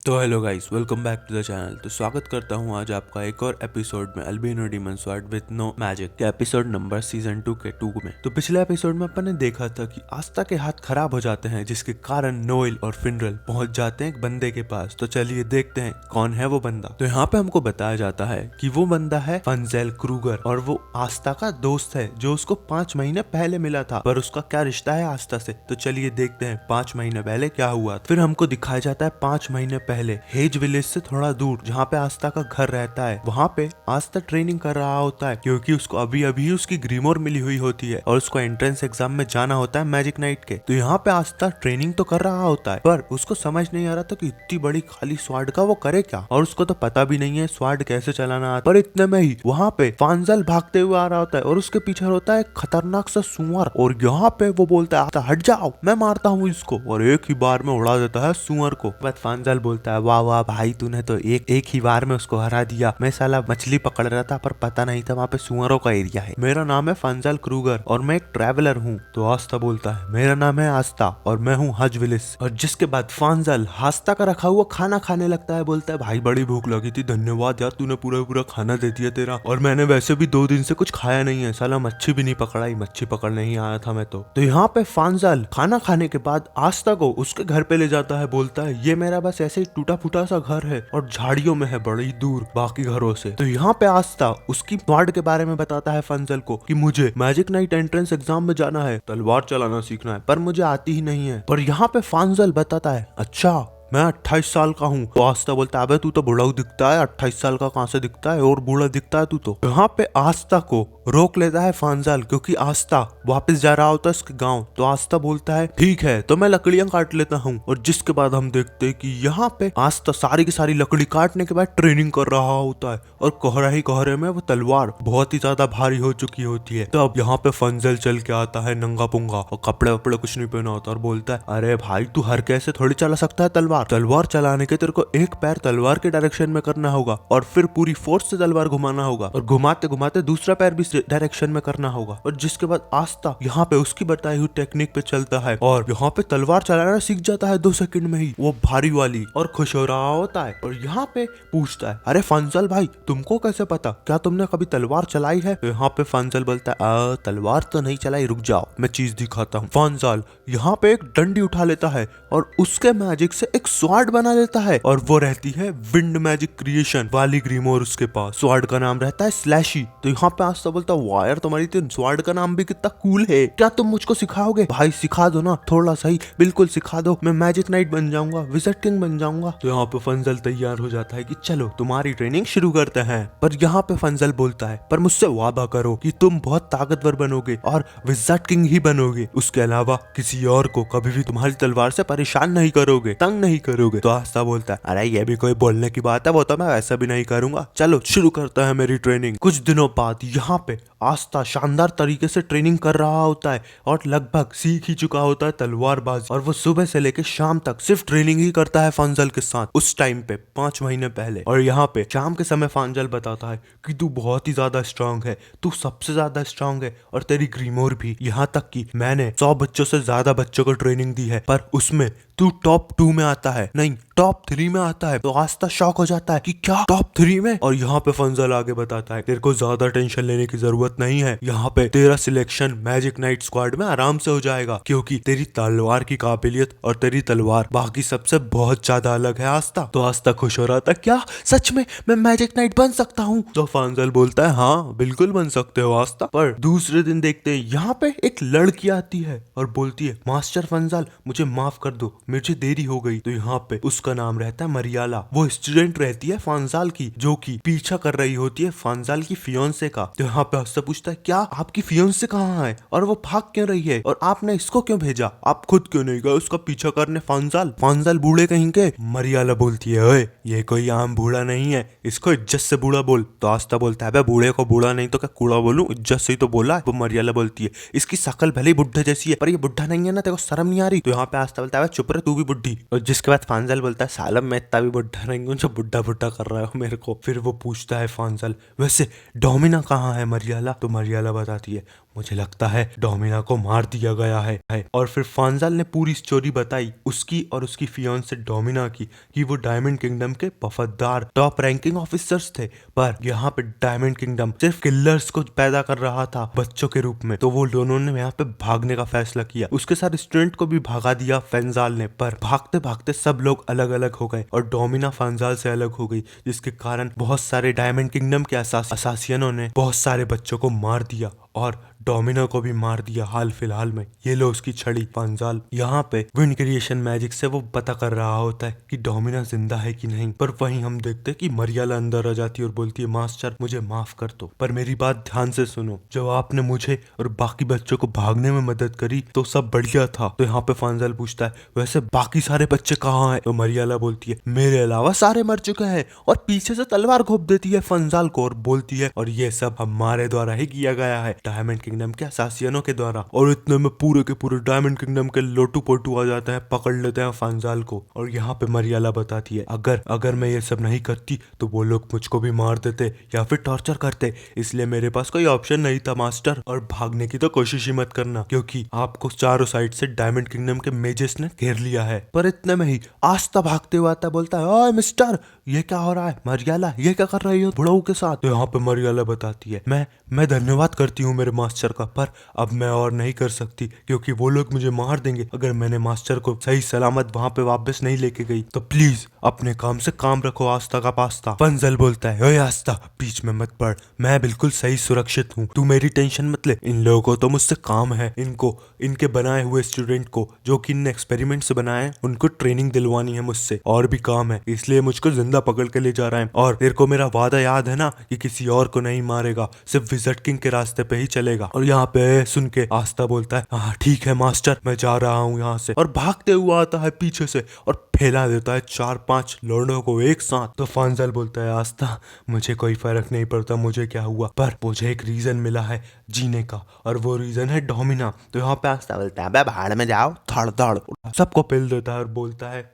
तो hello guys, welcome back to the channel. तो स्वागत करता हूँ आज आपका एक और एपिसोड में albino demon sword with no magic के एपिसोड नंबर सीजन 2 के 2 में। तो पिछले एपिसोड में अपन ने देखा था कि आस्था के हाथ खराब हो जाते हैं, जिसके कारण नोएल और फिनरल पहुंच जाते हैं एक बंदे के पास। तो चलिए देखते हैं कौन है वो बंदा। तो यहाँ पे हमको बताया जाता है कि वो बंदा है फंजेल क्रूगर और वो आस्था का दोस्त है जो उसको 5 महीने पहले मिला था। पर उसका क्या रिश्ता है आस्था से, तो चलिए देखते हैं 5 महीने पहले क्या हुआ। फिर हमको दिखाया जाता है 5 महीने पहले हेज विलेज से थोड़ा दूर जहाँ पे आस्था का घर रहता है, वहाँ पे आस्था ट्रेनिंग कर रहा होता है क्योंकि उसको अभी अभी उसकी ग्रीमोर मिली हुई होती है और उसको एंट्रेंस एग्जाम में जाना होता है मैजिक नाइट के। तो यहाँ पे आस्था ट्रेनिंग तो कर रहा होता है पर उसको समझ नहीं आ रहा था कि इतनी बड़ी खाली स्वार्ड का वो करे क्या, और उसको तो पता भी नहीं है स्वार्ड कैसे चलाना आता। पर इतने में ही वहाँ पे फांजल भागते हुए आ रहा होता है और उसके पीछे होता है खतरनाक सा सुअर, और यहाँ पे वो बोलता है हट जाओ, मैं मारता हूँ इसको, और एक ही बार में उड़ा देता है सुअर को। बस फांजल बोलता है वाह वाह भाई, तूने तो एक ही बार में उसको हरा दिया। मैं साला मछली पकड़ रहा था पर पता नहीं था वहाँ पे सुअरों का एरिया है। मेरा नाम है फंजल क्रूगर और मैं एक ट्रैवलर हूँ। तो आस्था बोलता है मेरा नाम है आस्था और मैं हूँ हज विलिस। और जिसके बाद फांजल आस्था का रखा हुआ खाना खाने लगता है। बोलता है भाई बड़ी भूख लगी थी, धन्यवाद यार, तूने पूरा पूरा खाना दे दिया तेरा, और मैंने वैसे भी 2 दिन से कुछ खाया नहीं है, साला मच्छी भी नहीं पकड़ाई, मच्छी पकड़ नहीं आया था मैं तो। यहाँ पे फांजल खाना खाने के बाद आस्था को उसके घर पे ले जाता है। बोलता है ये मेरा बस ऐसे ही टूटा फूटा सा घर है और झाड़ियों में है बड़ी दूर बाकी घरों से। तो यहाँ पे आस्था उसकी स्वार्ड के बारे में बताता है फंजल को कि मुझे मैजिक नाइट एंट्रेंस एग्जाम में जाना है, तलवार चलाना सीखना है, पर मुझे आती ही नहीं है। पर यहाँ पे फंजल बताता है अच्छा मैं 28 साल का हूँ। तो आस्था बोलता है अबे तू तो बूढ़ा दिखता है, 28 साल का कहाँ से दिखता है, और बूढ़ा दिखता है तू तो। यहाँ पे आस्था को रोक लेता है फांजल क्योंकि आस्था वापस जा रहा होता है उसके गांव। तो आस्था बोलता है ठीक है तो मैं लकड़ियां काट लेता हूँ। और जिसके बाद हम देखते हैं कि यहाँ पे आस्था सारी की सारी लकड़ी काटने के बाद ट्रेनिंग कर रहा होता है और कोहरे में वो तलवार बहुत ही ज्यादा भारी हो चुकी होती है। तो अब यहाँ पे फंजल चल के आता है नंगा पुंगा और कपड़े वपड़े कुछ नहीं पहना होता और बोलता है अरे भाई तू हर कैसे थोड़ी चला सकता है तलवार चलाने के तेरे को एक पैर तलवार के डायरेक्शन में करना होगा और फिर पूरी फोर्स से तलवार घुमाना होगा और घुमाते घुमाते दूसरा पैर भी डायरेक्शन में करना होगा। और जिसके बाद आस्था यहाँ पे उसकी बताई हुई टेक्निक पे चलता है और यहाँ पे तलवार चलाना सीख जाता है 2 सेकंड में ही, वो भारी वाली, और खुश हो रहा होता है। और यहाँ पे पूछता है अरे फंजल भाई तुमको कैसे पता, क्या तुमने कभी तलवार चलाई है? तो यहाँ पे फंजल बोलता है तलवार तो नहीं चलाई, रुक जाओ मैं चीज दिखाता हूँ। फंजल यहाँ पे एक डंडी उठा लेता है और उसके मैजिक से एक स्वार्ड बना लेता है और वो रहती है विंड मैजिक क्रिएशन वाली ग्रीमोर उसके पास। स्वार्ड का नाम रहता है स्लैशी। तो यहाँ पे आस्था बोलता है वायर तुम्हारी तो स्वार्ड का नाम भी कितना कूल है, क्या तुम मुझको सिखाओगे? भाई सिखा दो ना, थोड़ा सही, बिल्कुल सिखा दो, मैं मैजिक नाइट बन जाऊंगा, विज़र्ड किंग बन जाऊंगा। तो यहाँ पे फंजल तैयार हो जाता है कि चलो तुम्हारी ट्रेनिंग शुरू करते हैं। पर यहाँ पे फंजल बोलता है पर मुझसे वादा करो कि तुम बहुत ताकतवर बनोगे और विज़र्ड किंग ही बनोगे, उसके अलावा किसी और को कभी भी तुम्हारी तलवार से परेशान नहीं करोगे, तंग नहीं करोगे। तो आस्था बोलता है अरे ये भी कोई बोलने की बात है, वो तो मैं वैसा भी नहीं करूंगा, चलो शुरू करता है मेरी ट्रेनिंग। कुछ दिनों बाद यहाँ पे आस्था शानदार तरीके से ट्रेनिंग कर रहा होता है और लगभग सीख ही चुका होता है तलवारबाजी, और वो सुबह से लेकर शाम तक सिर्फ ट्रेनिंग ही करता है फंजल के साथ उस टाइम पे 5 महीने पहले। और यहाँ पे शाम के समय फंजल बताता है कि तू बहुत ही ज्यादा स्ट्रांग है, तू सबसे ज्यादा स्ट्रांग है, और तेरी ग्रीमोर भी, यहाँ तक कि मैंने 100 बच्चों से ज्यादा बच्चों को ट्रेनिंग दी है पर उसमें तू टॉप 2 में आता है, नहीं टॉप 3 में आता है। तो आस्था शॉक हो जाता है कि क्या टॉप 3 में? और यहाँ पे फंजल आगे बताता है तेरे को ज्यादा टेंशन लेने की जरूरत नहीं है, यहाँ पे तेरा सिलेक्शन मैजिक नाइट स्क्वाड में आराम से हो जाएगा क्योंकि तेरी तलवार की काबिलियत और तेरी तलवार बाकी सबसे बहुत ज्यादा अलग है आस्था। तो आस्था खुश हो रहा था, क्या सच में मैं मैजिक नाइट बन सकता हूँ? तो फंजल बोलता है हाँ बिल्कुल बन सकते हो आस्था। पर दूसरे दिन देखते हैं यहाँ पे एक लड़की आती है और बोलती है मास्टर फंजल मुझे माफ कर दो, मुझे देरी हो गई। तो यहाँ पे उसका नाम रहता है मरियाला, वो स्टूडेंट रहती है फांजाल की जो कि पीछा कर रही होती है फांजाल की फियोंसे का। तो यहाँ पे उससे पूछता है क्या आपकी फियोंसे कहाँ है और वो भाग क्यों रही है और आपने इसको क्यों भेजा, आप खुद क्यों नहीं गए उसका पीछा करने? फांजाल बूढ़े कहीं के। मरियाला बोलती है ओए ये कोई आम बूढ़ा नहीं है, इसको इज्जत से बूढ़ा बोल। तो आस्था बोलता है बूढ़े को बूढ़ा नहीं तो क्या कूड़ा बोलूं, इज्जत से ही तो बोला है। वो मरियाला बोलती है इसकी शकल भले बुढ़े जैसी है पर ये बुढ़ा नहीं है ना, तेरे को शर्म नहीं आ रही? तो यहाँ पे आस्था बोलता है चुप रहे तू भी बुढ़ी। और जिसके बाद फांजल बोलता है सालम मैं इतना भी बुढ़ा नहीं हूँ जो बुढ़ा बुढ़ा कर रहा है मेरे को। फिर वो पूछता है फांजल वैसे डोमिना कहाँ है मरियाला? तो मरियाला बताती है मुझे लगता है डोमिना को मार दिया गया है। और फिर फांजाल ने पूरी स्टोरी बताई उसकी और उसकी फियांसे डोमिना की कि वो डायमंड किंगडम के वफादार टॉप रैंकिंग ऑफिसर्स थे, पर यहाँ पे डायमंड किंगडम सिर्फ किलर्स को पैदा कर रहा था बच्चों के रूप में। तो वो दोनों ने यहाँ पे भागने का फैसला किया। उसके साथ स्टूडेंट को भी भगा दिया फांजाल ने, पर भागते भागते सब लोग अलग अलग हो गए और डोमिना फांजाल से अलग हो गई, जिसके कारण बहुत सारे डायमंड किंगडम के असासियनों ने बहुत सारे बच्चों को मार दिया और डोमिनो को भी मार दिया हाल फिलहाल में। ये लो उसकी छड़ी। फांजाल यहाँ पे विंड क्रिएशन मैजिक से वो पता कर रहा होता है कि डोमिना जिंदा है कि नहीं, पर वहीं हम देखते हैं कि मरियाला अंदर आ जाती है और बोलती है मास्टर मुझे माफ कर दो, पर मेरी बात ध्यान से सुनो, जब आपने मुझे और बाकी बच्चों को भागने में मदद करी तो सब बढ़िया था। तो यहाँ पे फांजाल पूछता है वैसे बाकी सारे बच्चे कहाँ हैं? तो मरियाला बोलती है मेरे अलावा सारे मर चुके हैं, और पीछे से तलवार घोंप देती है फांजाल को और बोलती है और ये सब हमारे द्वारा ही किया गया है, डायमंड किंगडम के असासियनों के द्वारा। और इतने में पूरे के पूरे डायमंड किंगडम के लोटू पोटू आ जाते हैं, पकड़ लेते हैं फांजाल को। और यहाँ पे मरियाला बताती है अगर मैं ये सब नहीं करती तो वो लोग मुझको भी मार देते या फिर टॉर्चर करते, इसलिए मेरे पास कोई ऑप्शन नहीं था मास्टर। और भागने की तो कोशिश ही मत करना क्योंकि आपको चारों साइड से डायमंड किंगडम के मेजेस ने घेर लिया है। पर इतने में ही आस्था भागते हुए आता बोलता है ओए मिस्टर ये क्या हो रहा है? मरियाला ये क्या कर रही हो बुढ़ऊ के साथ? तो यहाँ पे मरियाला बताती है मैं धन्यवाद करती हूँ मेरे मास्टर का, पर अब मैं और नहीं कर सकती क्योंकि वो लोग मुझे मार देंगे अगर मैंने मास्टर को सही सलामत वहाँ पे वापस नहीं लेके गई। तो प्लीज अपने काम से काम रखो आस्था का पास्ता। फांजाल बोलता है ओए आस्था बीच में मत पड़, मैं बिल्कुल सही सुरक्षित हूँ, तू मेरी टेंशन मत ले। इन लोगों को तो मुझसे काम है, इनको इनके बनाए हुए स्टूडेंट को जो कि इन एक्सपेरिमेंट से बनाए उनको ट्रेनिंग दिलवानी है मुझसे, और भी काम है, इसलिए मुझको जिंदा पकड़ के ले जा रहा है। और तेरे को मेरा वादा याद है ना कि किसी और को नहीं मारेगा, सिर्फ विज़र्ड किंग के रास्ते पे ही चलेगा। और यहाँ पे सुन के आस्था बोलता है हाँ ठीक है मास्टर मैं जा रहा हूँ यहाँ से, और भागते हुआ आता है पीछे से और फैला देता है 4-5 लौंडों को एक साथ। तो फांजाल बोलता है आस्था मुझे कोई फर्क नहीं पड़ता मुझे क्या हुआ, पर मुझे एक रीजन मिला है जीने का, और वो रीजन है डोमिना। तो यहाँ पे आस्था बोलता है भाड़ में जाओ थड़ थड़, सबको पेल देता है और बोलता है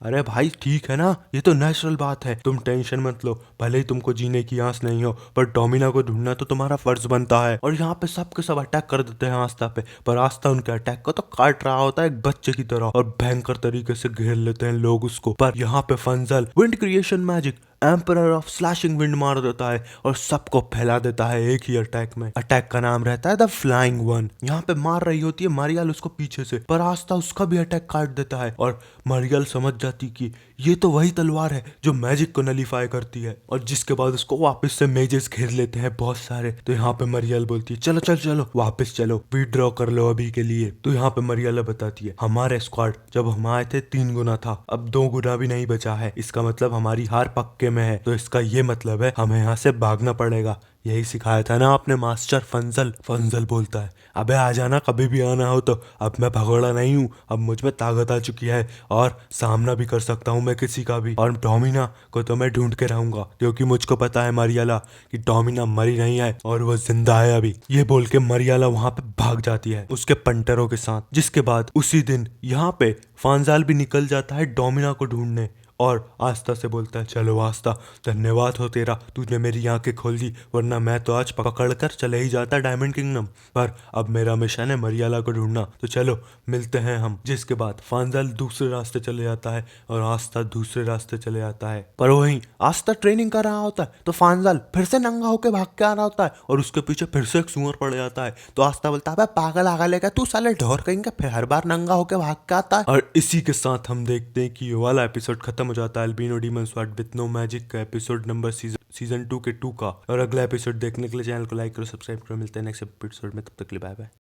अरे भाई ठीक है ना, ये तो नेचुरल बात है, तुम टेंशन मत लो, भले ही तुमको जीने की आस नहीं हो पर डोमिना को ढूंढना तो तुम्हारा फर्ज बनता है। और यहाँ पे सब के सब अटैक कर देते हैं आस्था पे, पर आस्था उनके अटैक को तो काट रहा होता है एक बच्चे की तरह, और भयंकर तरीके से घेर लेते हैं लोग उसको। पर यहाँ पे फांजाल wind creation magic emperor of slashing wind मार देता है और सबको फैला देता है एक ही अटैक में। अटैक का नाम रहता है द फ्लाइंग वन। यहाँ पे मार रही होती है मरियल उसको पीछे से, पर आस्था उसका भी अटैक काट देता है और मरियल समझ जाती कि ये तो वही तलवार है जो मैजिक को नलीफाई करती है, और जिसके बाद उसको वापस से मेजेस घेर लेते हैं बहुत सारे। तो यहाँ पे मरियल बोलती है चलो चलो चलो वापस चलो, विड्रॉ कर लो अभी के लिए। तो यहाँ पे मरियल बताती है हमारे स्क्वाड जब हम आए थे 3 गुना था, अब 2 गुना भी नहीं बचा है, इसका मतलब हमारी हार पक्के में है, तो इसका ये मतलब है हमें यहाँ से भागना पड़ेगा, यही सिखाया था ना आपने मास्टर फांजाल। फांजाल बोलता है अबे आ जाना कभी भी आना हो तो, अब मैं भगोड़ा नहीं हूँ, अब मुझ में ताकत आ चुकी है और सामना भी कर सकता हूँ मैं किसी का भी, और डोमिना को तो मैं ढूंढ के रहूंगा क्योंकि मुझको पता है मरियाला कि डोमिना मरी नहीं है और वो जिंदा है अभी। ये बोल के मरियाला वहां पे भाग जाती है उसके पंटरों के साथ, जिसके बाद उसी दिन यहाँ पे फांजाल भी निकल जाता है डोमिना को ढूंढने और आस्था से बोलता है चलो आस्था धन्यवाद हो तेरा, तूने मेरी आंखें खोल दी, वरना मैं तो आज पकड़ कर चले ही जाता डायमंड किंगडम, पर अब मेरा मिशन है मरियाला को ढूंढना, तो चलो मिलते हैं हम। जिसके बाद फांजाल दूसरे रास्ते चले जाता है और आस्था दूसरे रास्ते चले जाता है, पर वहीं आस्था ट्रेनिंग कर रहा होता है तो फांजाल फिर से नंगा होकर भाग के आ रहा होता है और उसके पीछे फिर से एक सुअर पड़ जाता है। तो आस्था बोलता है पागल आगा लेगा तू साले ढोर कहेंगे, फिर हर बार नंगा होकर भाग के आता है। और इसी के साथ हम देखते हैं कि ये वाला एपिसोड खत्म हो जाता है albino demon sword with no magic का एपिसोड नंबर सीजन 2 के 2 का। और अगला एपिसोड देखने के लिए चैनल को लाइक करो सब्सक्राइब करो, मिलते हैं नेक्स्ट एपिसोड में, तब तक के लिए बाय बाय।